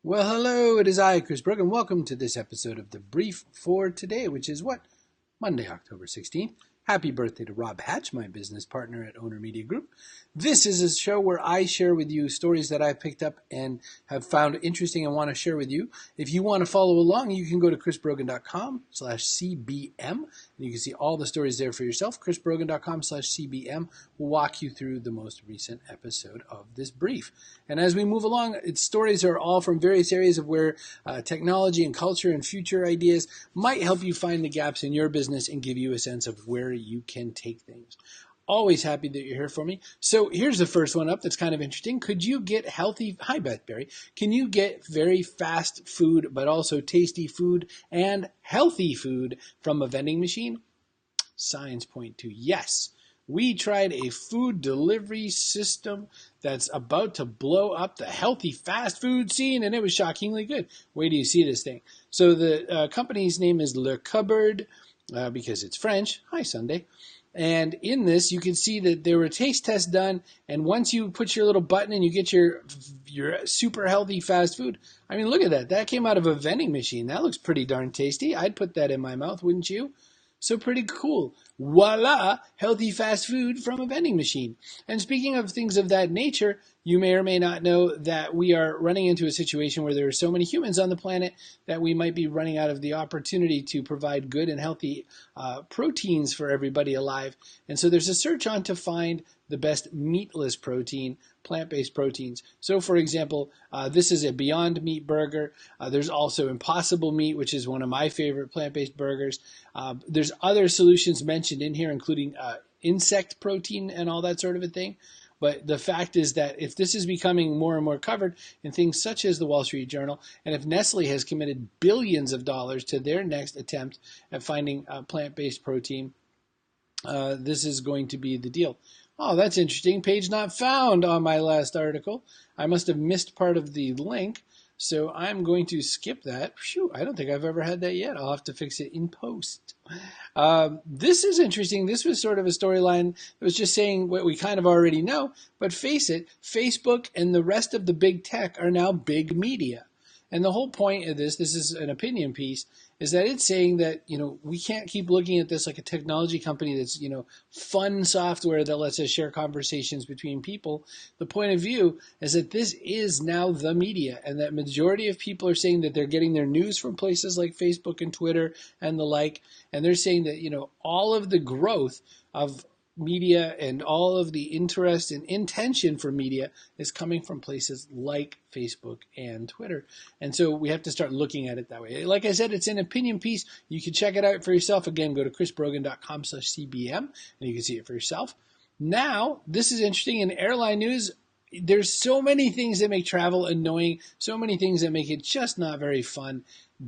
Well, hello, it is I, Chris Brook, and welcome to this episode of The Brief for today, which is what? Monday, October 16th. Happy birthday to Rob Hatch, my business partner at Owner Media Group. This is a show where I share with you stories that I've picked up and have found interesting and want to share with you. If you want to follow along, you can go to chrisbrogan.com/CBM, and you can see all the stories there for yourself. chrisbrogan.com/CBM will walk you through the most recent episode of this brief. And as we move along, its stories are all from various areas of where technology and culture and future ideas might help you find the gaps in your business and give you a sense of where you can take things. Always happy that you're here for me. So here's the first one up that's kind of interesting. Could you get healthy, hi Beth Berry, can you get very fast food but also tasty food and healthy food from a vending machine? Signs point to yes. We tried a food delivery system that's about to blow up the healthy fast food scene, and it was shockingly good. Wait till you see this thing. So the company's name is Le Cupboard, because it's French. Hi, Sunday. And in this, you can see that there were taste tests done, and once you put your little button and you get your super healthy fast food, I mean, look at that. That came out of a vending machine. That looks pretty darn tasty. I'd put that in my mouth, wouldn't you? So pretty cool. Voila, healthy fast food from a vending machine. And speaking of things of that nature, you may or may not know that we are running into a situation where there are so many humans on the planet that we might be running out of the opportunity to provide good and healthy proteins for everybody alive. And so there's a search on to find the best meatless protein, plant-based proteins. So for example, this is a Beyond Meat burger. There's also Impossible Meat, which is one of my favorite plant-based burgers. There's other solutions mentioned in here, including insect protein and all that sort of a thing. But the fact is that if this is becoming more and more covered in things such as the Wall Street Journal, and if Nestle has committed billions of dollars to their next attempt at finding plant-based protein, this is going to be the deal. Oh, that's interesting. Page not found on my last article. I must have missed part of the link, so I'm going to skip that. Phew, I don't think I've ever had that yet. I'll have to fix it in post. This is interesting. This was sort of a storyline that was just saying what we kind of already know, but face it, Facebook and the rest of the big tech are now big media. And the whole point of this is an opinion piece, is that it's saying that, we can't keep looking at this like a technology company that's, fun software that lets us share conversations between people. The point of view is that this is now the media, and that majority of people are saying that they're getting their news from places like Facebook and Twitter and the like. And they're saying that, all of the growth of media and all of the interest and intention for media is coming from places like Facebook and Twitter. And so we have to start looking at it that way. Like I said, it's an opinion piece. You can check it out for yourself. Again, go to chrisbrogan.com/CBM and you can see it for yourself. Now, this is interesting. In airline news, there's so many things that make travel annoying, so many things that make it just not very fun.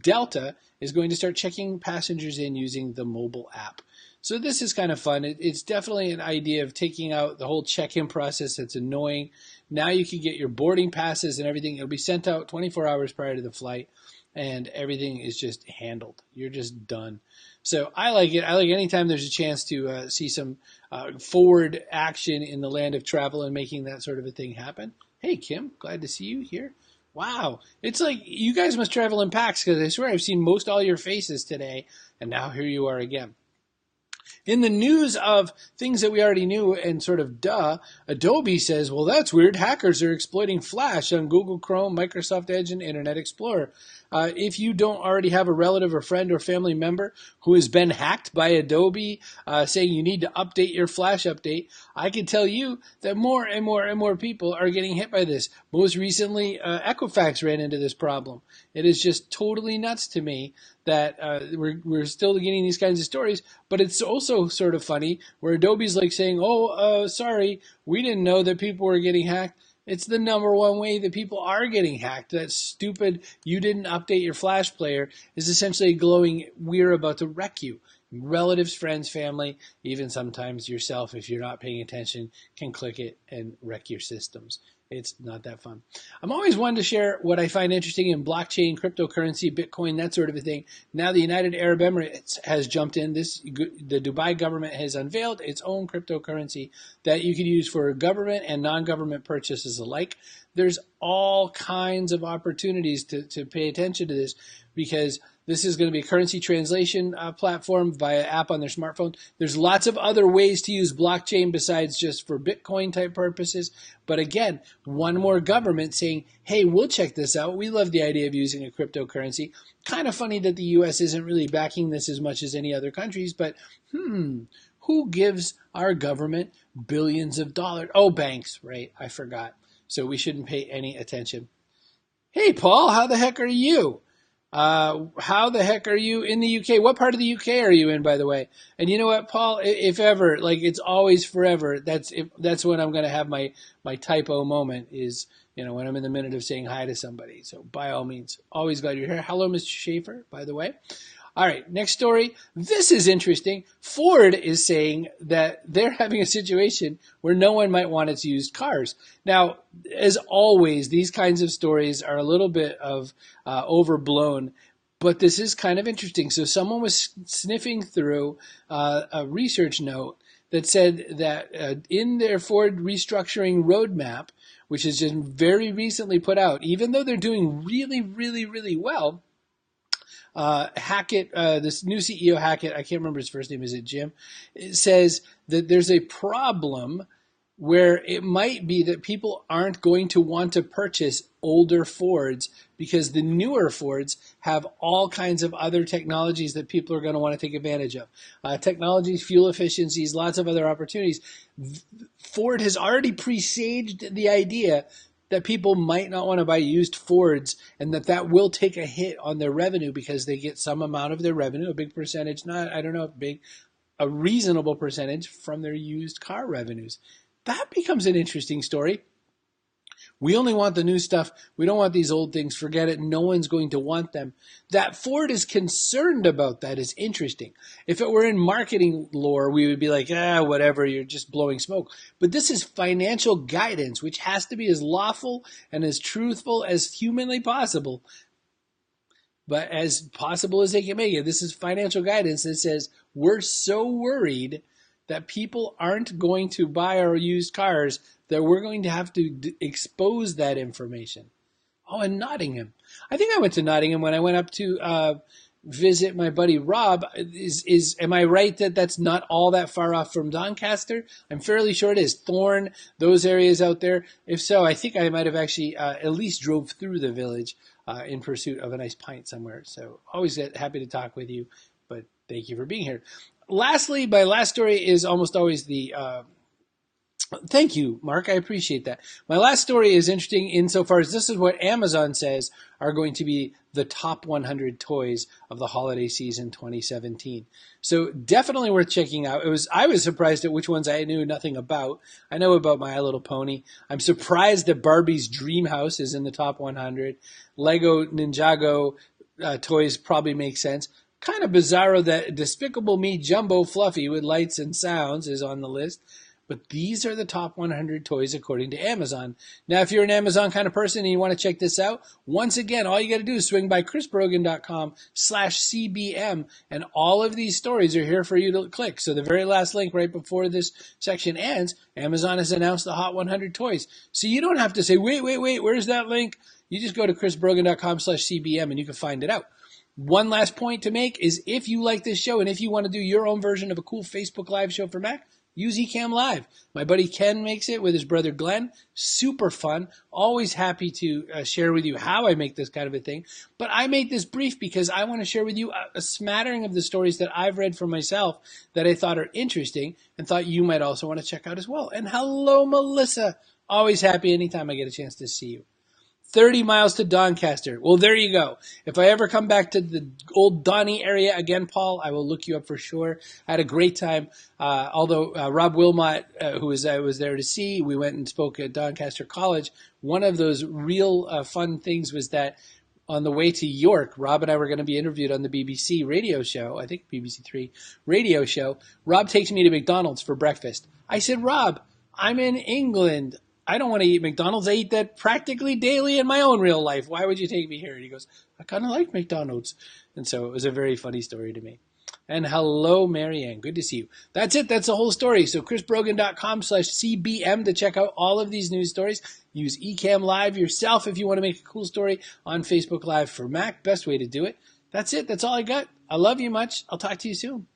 Delta is going to start checking passengers in using the mobile app. So this is kind of fun. It's definitely an idea of taking out the whole check-in process that's annoying. Now you can get your boarding passes and everything. It'll be sent out 24 hours prior to the flight, and everything is just handled. You're just done. So I like it. I like anytime there's a chance to see some forward action in the land of travel and making that sort of a thing happen. Hey, Kim, glad to see you here. Wow. It's like you guys must travel in packs, because I swear I've seen most all your faces today, and now here you are again. In the news of things that we already knew and sort of Adobe says, well, that's weird. Hackers are exploiting Flash on Google Chrome, Microsoft Edge, and Internet Explorer. If you don't already have a relative or friend or family member who has been hacked by Adobe saying you need to update your Flash update, I can tell you that more and more and more people are getting hit by this. Most recently, Equifax ran into this problem. It is just totally nuts to me that we're still getting these kinds of stories, but it's also sort of funny where Adobe's like saying, sorry, we didn't know that people were getting hacked. It's the number one way that people are getting hacked. That stupid, you didn't update your Flash player is essentially glowing, we're about to wreck you. Relatives, friends, family, even sometimes yourself, if you're not paying attention, can click it and wreck your systems. It's not that fun. I'm always one to share what I find interesting in blockchain, cryptocurrency, Bitcoin, that sort of a thing. Now the United Arab Emirates has jumped in. The Dubai government has unveiled its own cryptocurrency that you can use for government and non-government purchases alike. There's all kinds of opportunities to pay attention to this, because this is going to be a currency translation platform via app on their smartphone. There's lots of other ways to use blockchain besides just for Bitcoin type purposes. But again, one more government saying, hey, we'll check this out. We love the idea of using a cryptocurrency. Kind of funny that the US isn't really backing this as much as any other countries, but who gives our government billions of dollars? Oh, banks, right? I forgot. So we shouldn't pay any attention. Hey, Paul, how the heck are you? How the heck are you in the UK? What part of the UK are you in, by the way? And you know what, Paul? If ever, like it's always forever. That's when I'm going to have my typo moment is, when I'm in the minute of saying hi to somebody. So by all means, always glad you're here. Hello, Mr. Schaefer, by the way. All right, next story. This is interesting. Ford is saying that they're having a situation where no one might want its used cars. Now, as always, these kinds of stories are a little bit of overblown, but this is kind of interesting. So someone was sniffing through a research note that said that in their Ford restructuring roadmap, which is just very recently put out, even though they're doing really, really, really well, Hackett, this new CEO Hackett, I can't remember his first name, is it Jim? It says that there's a problem where it might be that people aren't going to want to purchase older Fords because the newer Fords have all kinds of other technologies that people are going to want to take advantage of. Technologies, fuel efficiencies, lots of other opportunities. Ford has already presaged the idea that people might not want to buy used Fords, and that will take a hit on their revenue because they get some amount of their revenue, a big percentage, a reasonable percentage from their used car revenues. That becomes an interesting story. We only want the new stuff. We don't want these old things. Forget it. No one's going to want them. That Ford is concerned about that is interesting. If it were in marketing lore, we would be like, whatever, you're just blowing smoke. But this is financial guidance, which has to be as lawful and as truthful as humanly possible. But as possible as they can make it, this is financial guidance that says we're so worried that people aren't going to buy our used cars that we're going to have to expose that information. Oh, and Nottingham. I think I went to Nottingham when I went up to visit my buddy Rob. Am I right that that's not all that far off from Doncaster? I'm fairly sure it is. Thorne, those areas out there. If so, I think I might have actually at least drove through the village in pursuit of a nice pint somewhere. So always happy to talk with you, but thank you for being here. Lastly, my last story is almost always the thank you, Mark. I appreciate that. My last story is interesting insofar as this is what Amazon says are going to be the top 100 toys of the holiday season 2017. So definitely worth checking out. I was surprised at which ones I knew nothing about. I know about My Little Pony. I'm surprised that Barbie's Dream House is in the top 100. Lego Ninjago toys probably make sense. Kind of bizarro that Despicable Me Jumbo Fluffy with lights and sounds is on the list. But these are the top 100 toys according to Amazon. Now, if you're an Amazon kind of person and you want to check this out, once again, all you got to do is swing by chrisbrogan.com/CBM, and all of these stories are here for you to click. So the very last link right before this section ends, Amazon has announced the Hot 100 toys. So you don't have to say, wait, where's that link? You just go to chrisbrogan.com/CBM and you can find it out. One last point to make is if you like this show and if you want to do your own version of a cool Facebook Live show for Mac, use Ecamm Live. My buddy Ken makes it with his brother Glenn. Super fun. Always happy to share with you how I make this kind of a thing. But I made this brief because I want to share with you a smattering of the stories that I've read for myself that I thought are interesting and thought you might also want to check out as well. And hello, Melissa. Always happy anytime I get a chance to see you. 30 miles to Doncaster. Well, there you go. If I ever come back to the old Donny area again, Paul, I will look you up for sure. I had a great time. Although Rob Wilmot, I was there to see, we went and spoke at Doncaster College. One of those real fun things was that on the way to York, Rob and I were going to be interviewed on the BBC radio show, I think BBC 3 radio show. Rob takes me to McDonald's for breakfast. I said, Rob, I'm in England. I don't want to eat McDonald's. I eat that practically daily in my own real life. Why would you take me here? And he goes, I kind of like McDonald's. And so it was a very funny story to me. And hello, Marianne. Good to see you. That's it. That's the whole story. So chrisbrogan.com/CBM to check out all of these news stories. Use Ecamm Live yourself if you want to make a cool story on Facebook Live for Mac. Best way to do it. That's it. That's all I got. I love you much. I'll talk to you soon.